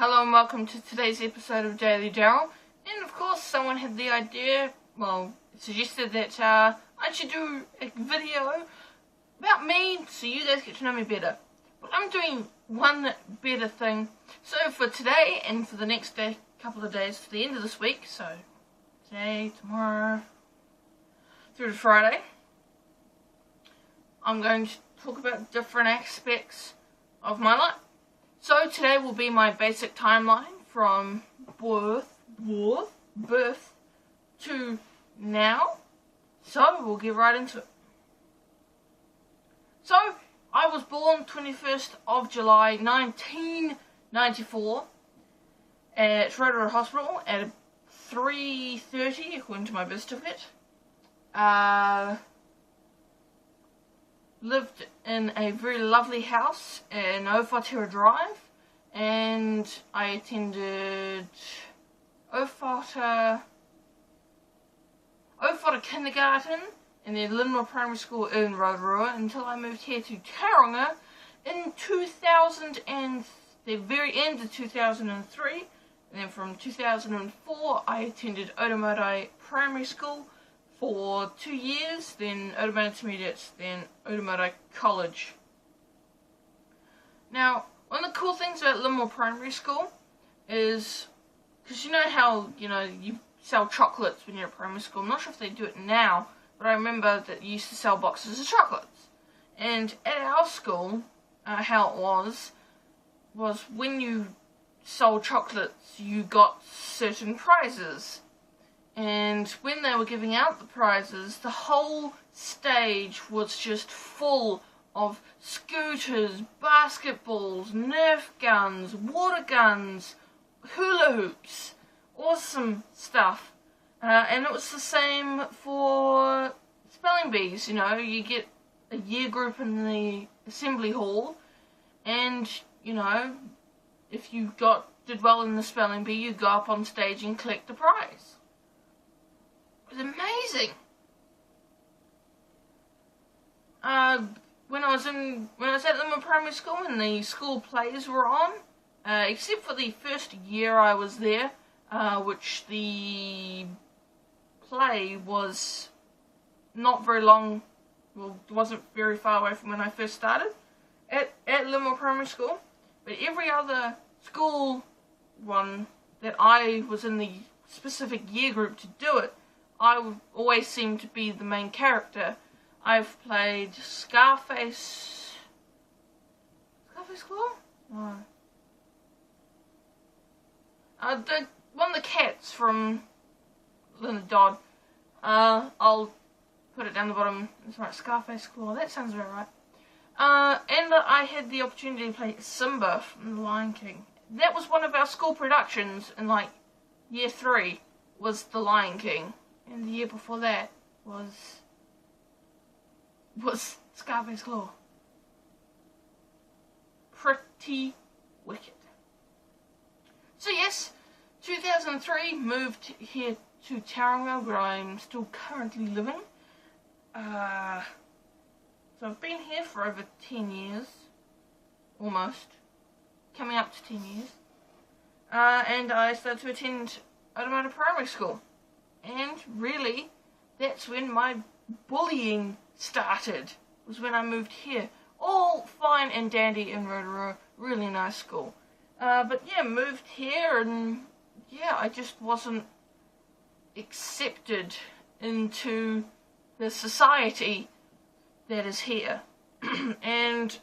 Hello and welcome to today's episode of Daily Daryl. And of course someone had the idea, suggested that I should do a video about me so you guys get to know me better. But I'm doing one better thing. So for today and for the next day, couple of days to the end of this week, so today, tomorrow, through to Friday, I'm going to talk about different aspects of my life. So today will be my basic timeline from birth to now. So we'll get right into it. So I was born 21st of July 1994 at Rotorua Hospital at 3:30 according to my birth certificate. Lived in a very lovely house in Owhātira Drive, and I attended Owhātira Kindergarten and then Linmore Primary School in Rotorua until I moved here to Tauranga in the very end of 2003, and then from 2004 I attended Otamotai Primary School for 2 years, then Otamotai Intermediate, then Otamotai College. Now, one of the cool things about Linmore Primary School is, because you know how, you sell chocolates when you're at primary school. I'm not sure if they do it now, but I remember that you used to sell boxes of chocolates. And at our school, how it was when you sold chocolates, you got certain prizes. And when they were giving out the prizes, the whole stage was just full of scooters, basketballs, Nerf guns, water guns, hula hoops, awesome stuff. And it was the same for spelling bees. You get a year group in the assembly hall, and if you did well in the spelling bee, you go up on stage and collect the prize. It was amazing. When I was at Linmore Primary School and the school plays were on, except for the first year I was there, which the play was not very long, it wasn't very far away from when I first started at Linmore Primary School, but every other school one that I was in the specific year group to do it, I always seem to be the main character. I've played Scarface Claw? No. One of the cats from Linda Dodd. I'll put it down the bottom. It's right, Scarface Claw. That sounds about right. And I had the opportunity to play Simba from The Lion King. That was one of our school productions in year 3 was The Lion King. And the year before that was Scarface Claw. Pretty wicked. So yes, 2003 moved here to Tauranga, where I'm still currently living. So I've been here for over 10 years, almost, coming up to 10 years. And I started to attend Otamotai Primary School. And really, that's when my bullying started, was when I moved here. All fine and dandy in Rotorua, really nice school. But yeah, moved here and yeah, I just wasn't accepted into the society that is here. And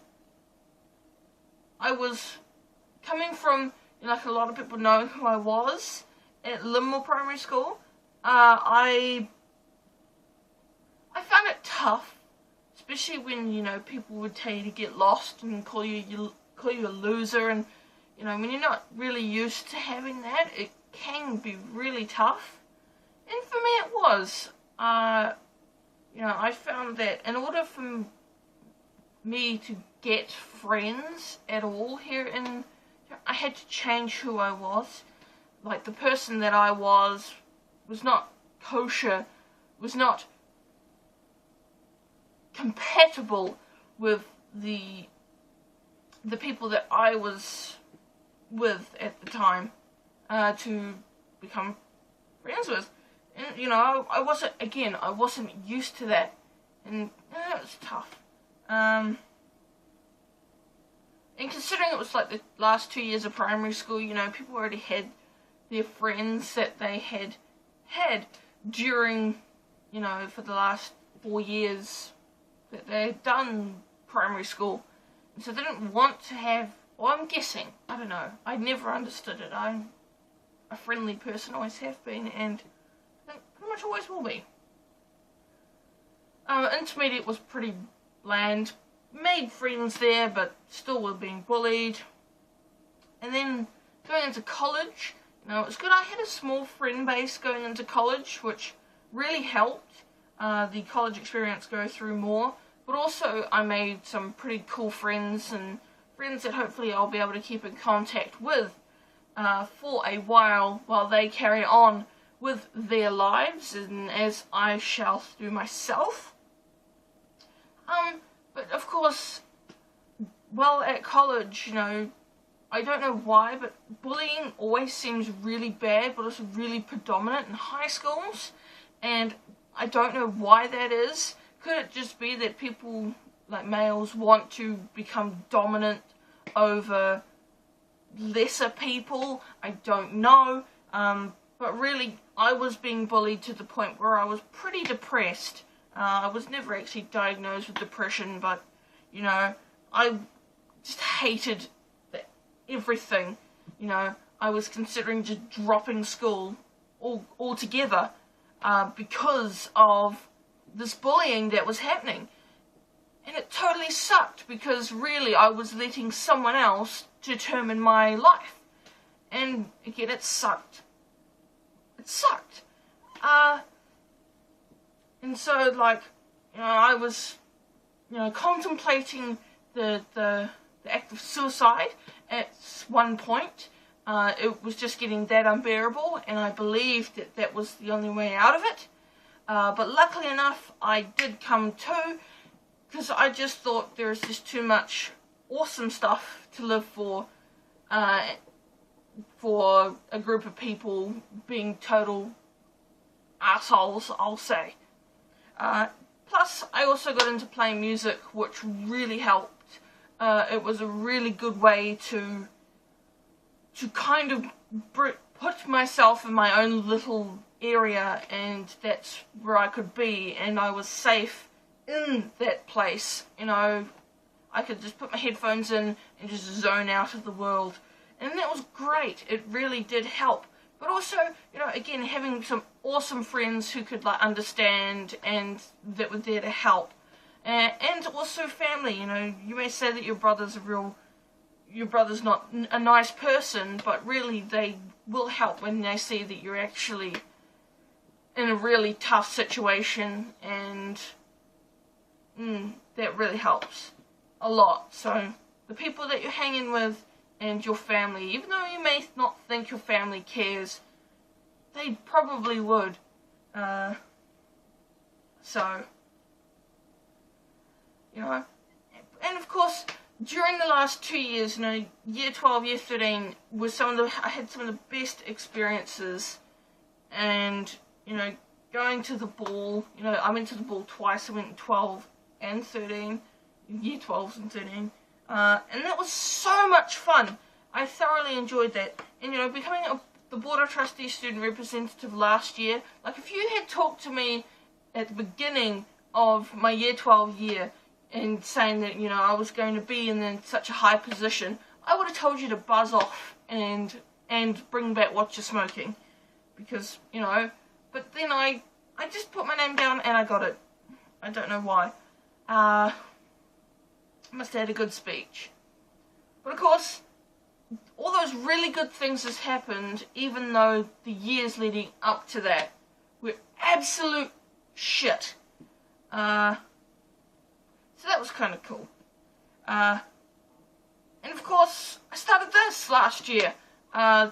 I was coming from, like a lot of people know who I was at Linmore Primary School. I found it tough, especially when, people would tell you to get lost and call you a loser, and, when you're not really used to having that, it can be really tough. And for me it was. I found that in order for me to get friends at all here I had to change who I was. Like, the person that I was not kosher, was not compatible with the people that I was with at the time to become friends with. And, you know, I wasn't used to that, and it was tough. And considering it was like the last 2 years of primary school, you know, people already had their friends that they had during, you know, for the last 4 years that they had done primary school. And so they didn't want to have, well, I'm guessing, I don't know, I never understood it. I'm a friendly person, always have been, and I think pretty much always will be. Intermediate was pretty bland. Made friends there, but still were being bullied. And then going into college, you know, it was good. I had a small friend base going into college, which really helped the college experience go through more. But also I made some pretty cool friends, and friends that hopefully I'll be able to keep in contact with for a while they carry on with their lives, and as I shall do myself. But of course, while at college, you know, I don't know why, but bullying always seems really bad, but also really predominant in high schools, and I don't know why that is. Could it just be that people, like males, want to become dominant over lesser people? I don't know, but really, I was being bullied to the point where I was pretty depressed. I was never actually diagnosed with depression, but, you know, I just hated everything. You know, I was considering just dropping school altogether because of this bullying that was happening. And it totally sucked, because really I was letting someone else determine my life. And again, it sucked. It sucked. And so, like, you know, I was, you know, contemplating the act of suicide at one point. It was just getting that unbearable, and I believed that that was the only way out of it. But luckily enough, I did come to, because I just thought there is just too much awesome stuff to live for a group of people being total assholes, I'll say. Plus, I also got into playing music, which really helped. It was a really good way to kind of put myself in my own little area, and that's where I could be, and I was safe in that place. You know, I could just put my headphones in and just zone out of the world, and that was great. It really did help. But also, you know, again, having some awesome friends who could, like, understand and that were there to help. And also family, you know. You may say that your brother's not a nice person, but really they will help when they see that you're actually in a really tough situation, and that really helps a lot. So, the people that you're hanging with and your family, even though you may not think your family cares, they probably would. So, you know, and of course, during the last 2 years, you know, year 12, year 13 was I had some of the best experiences, and, you know, going to the ball, you know, I went to the ball twice. I went in 12 and 13, year 12s and 13. And that was so much fun. I thoroughly enjoyed that. And, you know, becoming the Board of Trustees student representative last year, like, if you had talked to me at the beginning of my year 12 year and saying that, you know, I was going to be in such a high position, I would have told you to buzz off and bring back what you're smoking. Because, you know, but then I just put my name down and I got it. I don't know why. I must have had a good speech. But of course, all those really good things has happened, even though the years leading up to that were absolute shit. So that was kind of cool. And of course, I started this last year.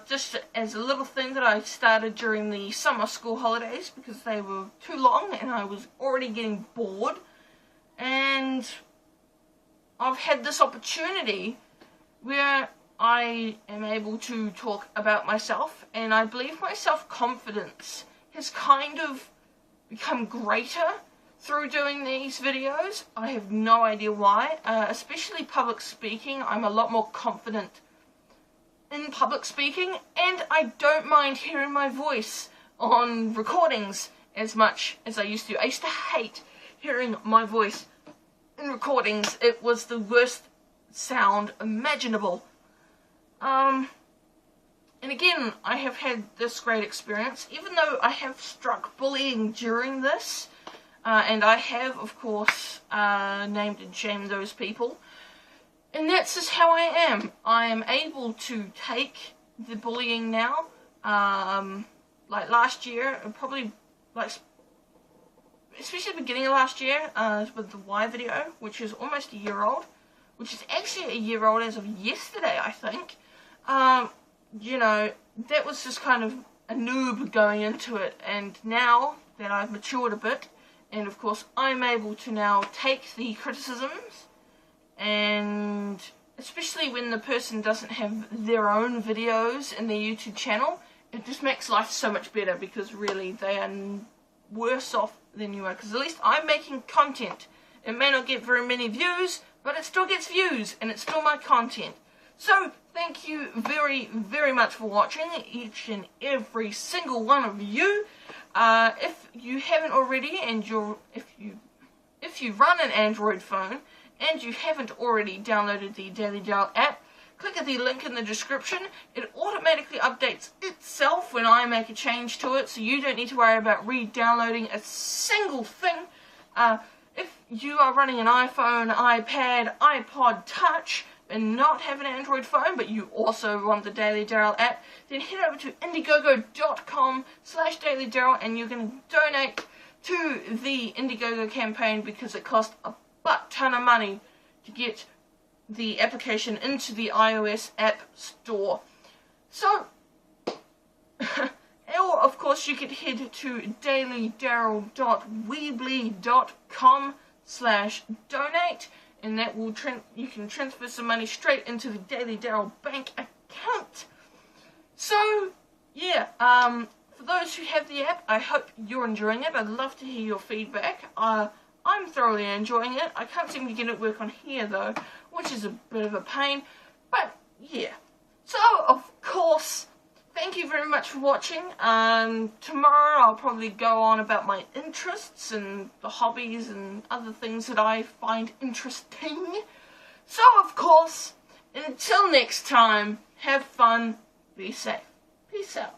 Just as a little thing that I started during the summer school holidays, because they were too long and I was already getting bored. And I've had this opportunity where I am able to talk about myself, and I believe my self-confidence has kind of become greater through doing these videos. I have no idea why, especially public speaking. I'm a lot more confident in public speaking, and I don't mind hearing my voice on recordings as much as I used to. I used to hate hearing my voice in recordings. It was the worst sound imaginable. And again, I have had this great experience, even though I have struck bullying during this, and I have, of course, named and shamed those people. And that's just how I am. I am able to take the bullying now. Like last year, probably, like, especially the beginning of last year, with the Y video, which is almost a year old, which is actually a year old as of yesterday, I think. You know, that was just kind of a noob going into it, and now that I've matured a bit, and of course I'm able to now take the criticisms, and especially when the person doesn't have their own videos in their YouTube channel, it just makes life so much better, because really they are worse off than you are, because at least I'm making content. It may not get very many views, but it still gets views, and it's still my content. So, thank you very, very much for watching, each and every single one of you. If you haven't already, and if you run an Android phone, and you haven't already downloaded the Daily Daryl app, click at the link in the description. It automatically updates itself when I make a change to it, so you don't need to worry about re-downloading a single thing. If you are running an iPhone, iPad, iPod Touch, and not have an Android phone, but you also want the Daily Daryl app, then head over to indiegogo.com/dailydaryl, and you're going to donate to the Indiegogo campaign, because it costs a butt ton of money to get the application into the iOS app store. So, or of course you could head to dailydaryl.weebly.com/donate, and that will you can transfer some money straight into the Daily Daryl bank account. So, yeah, for those who have the app, I hope you're enjoying it. I'd love to hear your feedback. I'm thoroughly enjoying it. I can't seem to get it work on here though, which is a bit of a pain, but yeah. So, of course, thank you very much for watching. Tomorrow I'll probably go on about my interests and the hobbies and other things that I find interesting. So, of course, until next time, have fun, be safe. Peace out.